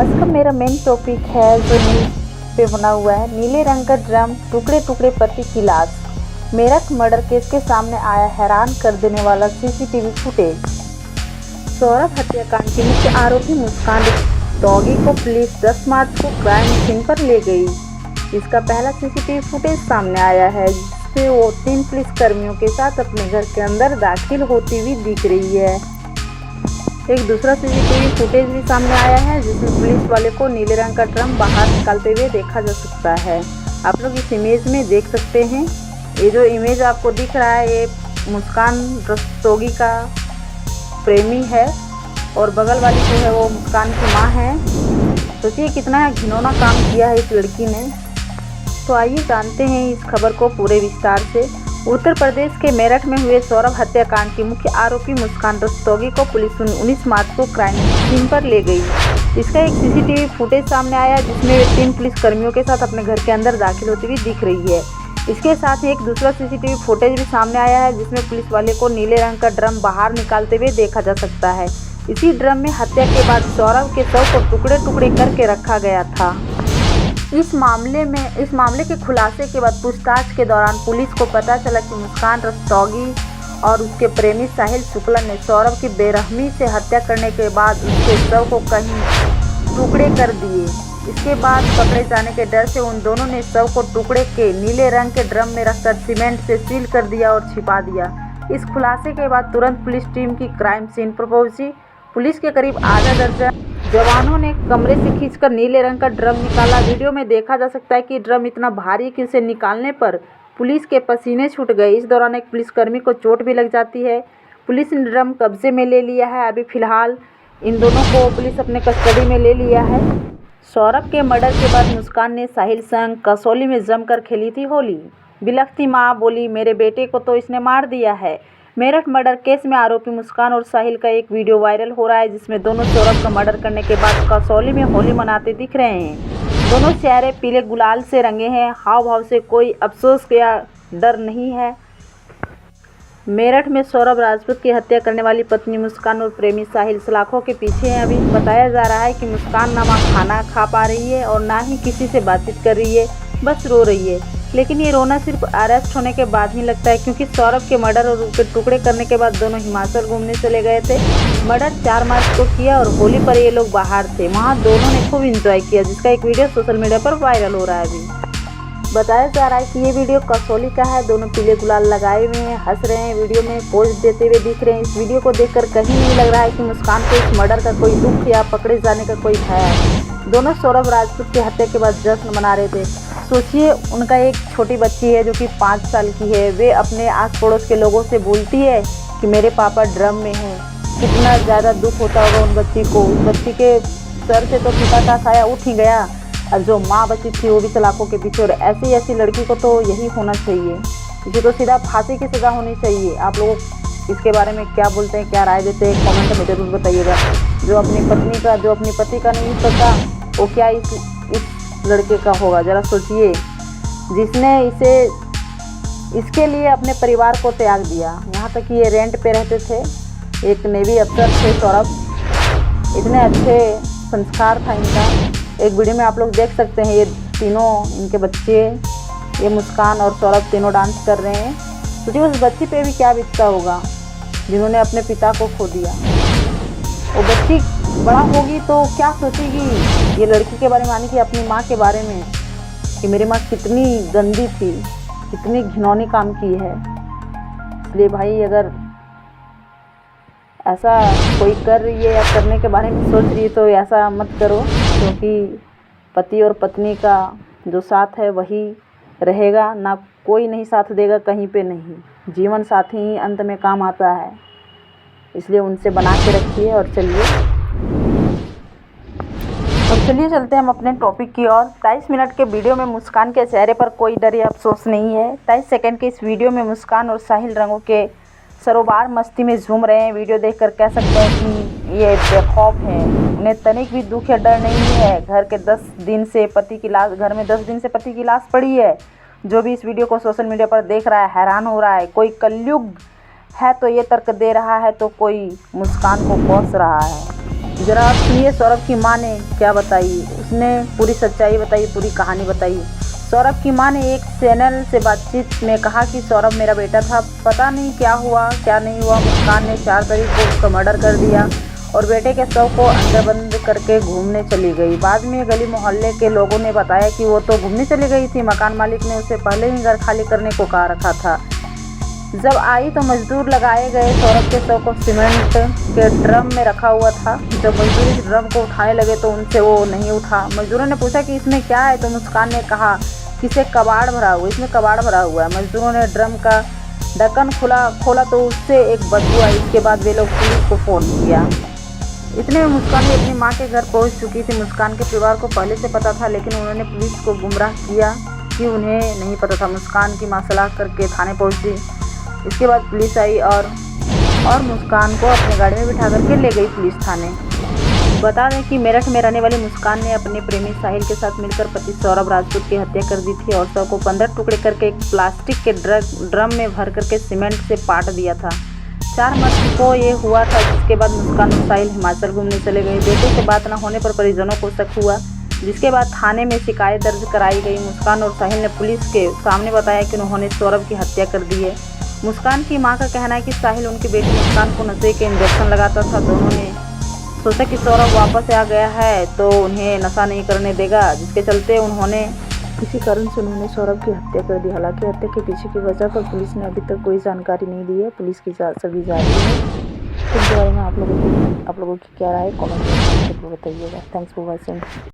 आज का मेरा मेन टॉपिक है जो न्यूज़ पे बना हुआ है। नीले रंग का ड्रम, टुकड़े टुकड़े पति की लाश। मेरठ मर्डर केस के सामने आया हैरान कर देने वाला सीसीटीवी फुटेज। सौरभ हत्याकांड की मुख्य आरोपी मुस्कान डॉगी को पुलिस 10 मार्च को क्राइम सीन पर ले गई। इसका पहला सीसीटीवी फुटेज सामने आया है जिसमें वो 3 पुलिसकर्मियों के साथ अपने घर के अंदर दाखिल होती हुई दिख रही है। एक दूसरा सीसीटीवी फुटेज भी सामने आया है जिसमें पुलिस वाले को नीले रंग का ड्रम बाहर निकालते हुए देखा जा सकता है। आप लोग इस इमेज में देख सकते हैं। ये जो इमेज आपको दिख रहा है ये मुस्कान रस्तोगी का प्रेमी है और बगल वाली जो है वो मुस्कान की माँ है। सोचिए कितना घिनौना काम किया है इस लड़की ने। तो आइए जानते हैं इस खबर को पूरे विस्तार से। उत्तर प्रदेश के मेरठ में हुए सौरभ हत्याकांड की मुख्य आरोपी मुस्कान रस्तोगी को पुलिस 19 मार्च को क्राइम सीन पर ले गई। इसका एक सीसीटीवी फुटेज सामने आया जिसमें वे 3 पुलिसकर्मियों के साथ अपने घर के अंदर दाखिल होती हुई दिख रही है। इसके साथ ही एक दूसरा सीसीटीवी फुटेज भी सामने आया है जिसमें पुलिस वाले को नीले रंग का ड्रम बाहर निकालते हुए देखा जा सकता है। इसी ड्रम में हत्या के बाद सौरभ के शव को टुकड़े टुकड़े करके रखा गया था। इस मामले के खुलासे के बाद पूछताछ के दौरान पुलिस को पता चला कि मुस्कान रस्तोगी और उसके प्रेमी साहिल शुक्ला ने सौरभ की बेरहमी से हत्या करने के बाद उसके शव को कहीं टुकड़े कर दिए। इसके बाद पकड़े जाने के डर से उन दोनों ने शव को टुकड़े के नीले रंग के ड्रम में रखकर सीमेंट से सील कर दिया और छिपा दिया। इस खुलासे के बाद तुरंत पुलिस टीम की क्राइम सीन पर पहुंची। पुलिस के करीब आधा दर्जन जवानों ने कमरे से खींचकर नीले रंग का ड्रम निकाला। वीडियो में देखा जा सकता है कि ड्रम इतना भारी कि उसे निकालने पर पुलिस के पसीने छूट गए। इस दौरान एक पुलिसकर्मी को चोट भी लग जाती है। पुलिस ने ड्रम कब्जे में ले लिया है। अभी फिलहाल इन दोनों को पुलिस अपने कस्टडी में ले लिया है। सौरभ के मर्डर के बाद मुस्कान ने साहिल संग कसौली में जमकर खेली थी होली। बिलखती माँ बोली, मेरे बेटे को तो इसने मार दिया है। मेरठ मर्डर केस में आरोपी मुस्कान और साहिल का एक वीडियो वायरल हो रहा है जिसमें दोनों सौरभ का मर्डर करने के बाद कसौली में होली मनाते दिख रहे हैं। दोनों चेहरे पीले गुलाल से रंगे हैं। हाव भाव से कोई अफसोस या डर नहीं है। मेरठ में सौरभ राजपूत की हत्या करने वाली पत्नी मुस्कान और प्रेमी साहिल सलाखों के पीछे हैं। अभी बताया जा रहा है कि मुस्कान ना खाना खा पा रही है और ना ही किसी से बातचीत कर रही है, बस रो रही है। लेकिन ये रोना सिर्फ अरेस्ट होने के बाद ही लगता है क्योंकि सौरभ के मर्डर और उसके टुकड़े करने के बाद दोनों हिमाचल घूमने चले गए थे। मर्डर 4 मार्च को किया और होली पर ये लोग बाहर थे। वहाँ दोनों ने खूब एंजॉय किया जिसका एक वीडियो सोशल मीडिया पर वायरल हो रहा है। अभी बताया जा रहा है कि ये वीडियो कसौली का है। दोनों पीले गुलाल लगाए हुए हैं, हंस रहे हैं, वीडियो में पोज देते हुए दिख रहे हैं। इस वीडियो को देखकर कहीं नहीं लग रहा है कि मुस्कान को इस मर्डर का कोई दुख या पकड़े जाने का कोई भय है। दोनों सौरभ राजपूत की हत्या के बाद जश्न मना रहे थे। सोचिए उनका एक छोटी बच्ची है जो कि 5 साल की है। वे अपने आस पड़ोस के लोगों से बोलती है कि मेरे पापा ड्रम में हैं। कितना ज़्यादा दुख होता होगा उन बच्ची को। उस बच्ची के सर से तो पिता का साया उठ ही गया और जो माँ बची थी वो भी सलाखों के पीछे। और ऐसी लड़की को तो यही होना चाहिए। इसे तो सीधा फांसी की सज़ा होनी चाहिए। आप लोग इसके बारे में क्या बोलते हैं, क्या राय देते हैं, कमेंट में ज़रूर बताइएगा। जो अपनी पति का नहीं पता वो क्या इस लड़के का होगा। ज़रा सोचिए, जिसने इसके लिए अपने परिवार को त्याग दिया। यहाँ तक कि ये रेंट पे रहते थे। एक नेवी अफसर थे सौरभ। इतने अच्छे संस्कार था इनका। एक वीडियो में आप लोग देख सकते हैं ये तीनों, इनके बच्चे, ये मुस्कान और सौरभ तीनों डांस कर रहे हैं। सोचिए उस बच्ची पे भी क्या बीतता होगा जिन्होंने अपने पिता को खो दिया। वो बच्ची बड़ा होगी तो क्या सोचेगी ये लड़की के बारे में, यानी कि अपनी माँ के बारे में, कि मेरी माँ कितनी गंदी थी, कितनी घिनौनी काम की है। इसलिए भाई अगर ऐसा कोई कर रही है या करने के बारे में सोच रही है तो ऐसा मत करो, क्योंकि पति और पत्नी का जो साथ है वही रहेगा, ना कोई नहीं साथ देगा कहीं पे नहीं। जीवन साथी ही अंत में काम आता है, इसलिए उनसे बना के रखिए। और चलिए चलते हैं हम अपने टॉपिक की ओर। 23 मिनट के वीडियो में मुस्कान के चेहरे पर कोई डर या अफसोस नहीं है। 23 सेकंड के इस वीडियो में मुस्कान और साहिल रंगों के सरोबार मस्ती में झूम रहे हैं। वीडियो देखकर कह सकते हैं कि ये बेखौफ हैं। उन्हें तनिक भी दुख या डर नहीं है। घर में 10 दिन से पति की लाश पड़ी है। जो भी इस वीडियो को सोशल मीडिया पर देख रहा है हैरान हो रहा है। कोई कलयुग है तो ये तर्क दे रहा है, तो कोई मुस्कान को कोस रहा है। ज़रा आप सुनिए सौरभ की माँ ने क्या बताई। उसने पूरी सच्चाई बताई, पूरी कहानी बताई। सौरभ की माँ ने एक चैनल से बातचीत में कहा कि सौरभ मेरा बेटा था, पता नहीं क्या हुआ क्या नहीं हुआ। मुस्कान ने 4 तारीख को उसका मर्डर कर दिया और बेटे के शव को अंदर बंद करके घूमने चली गई। बाद में गली मोहल्ले के लोगों ने बताया कि वो तो घूमने चली गई थी, मकान मालिक ने उसे पहले ही घर खाली करने को कहा रखा था। जब आई तो मजदूर लगाए गए। सौरभ के शव को सीमेंट के ड्रम में रखा हुआ था। जब मजदूर इस ड्रम को उठाने लगे तो उनसे वो नहीं उठा। मजदूरों ने पूछा कि इसमें क्या है, तो मुस्कान ने कहा कि इसमें कबाड़ भरा हुआ है। मजदूरों ने ड्रम का ढक्कन खोला तो उससे एक बदबू आई। इसके बाद वे लोग पुलिस को फ़ोन किया। इतने में मुस्कान भी अपनी माँ के घर पहुँच चुकी थी। मुस्कान के परिवार को पहले से पता था, लेकिन उन्होंने पुलिस को गुमराह किया कि उन्हें नहीं पता था। मुस्कान की माँ सलाह करके थाने पहुँची। इसके बाद पुलिस आई और मुस्कान को अपने गाड़ी में बिठा करके ले गई पुलिस थाने। बता दें कि मेरठ में रहने वाली मुस्कान ने अपने प्रेमी साहिल के साथ मिलकर पति सौरभ राजपूत की हत्या कर दी थी और शव को 15 टुकड़े करके एक प्लास्टिक के ड्रम में भर करके सीमेंट से पाट दिया था। 4 मार्च को ये हुआ था। जिसके बाद मुस्कान और साहिल हिमाचल घूमने चले गए। बेटे से बात न होने पर परिजनों को शक हुआ, जिसके बाद थाने में शिकायत दर्ज कराई गई। मुस्कान और साहिल ने पुलिस के सामने बताया कि उन्होंने सौरभ की हत्या कर दी है। मुस्कान की मां का कहना है कि साहिल उनकी बेटी मुस्कान को नशे के इंजेक्शन लगाता था। दोनों ने सोचा कि सौरभ वापस आ गया है तो उन्हें नशा नहीं करने देगा, जिसके चलते किसी कारण से उन्होंने सौरभ की हत्या कर दी। हालांकि हत्या के पीछे की वजह पर पुलिस ने अभी तक कोई जानकारी नहीं दी है। पुलिस की जांच अभी जारी है। इसके बारे में आप लोगों की क्या राय है, कमेंट में बताइएगा। Thanks for watching.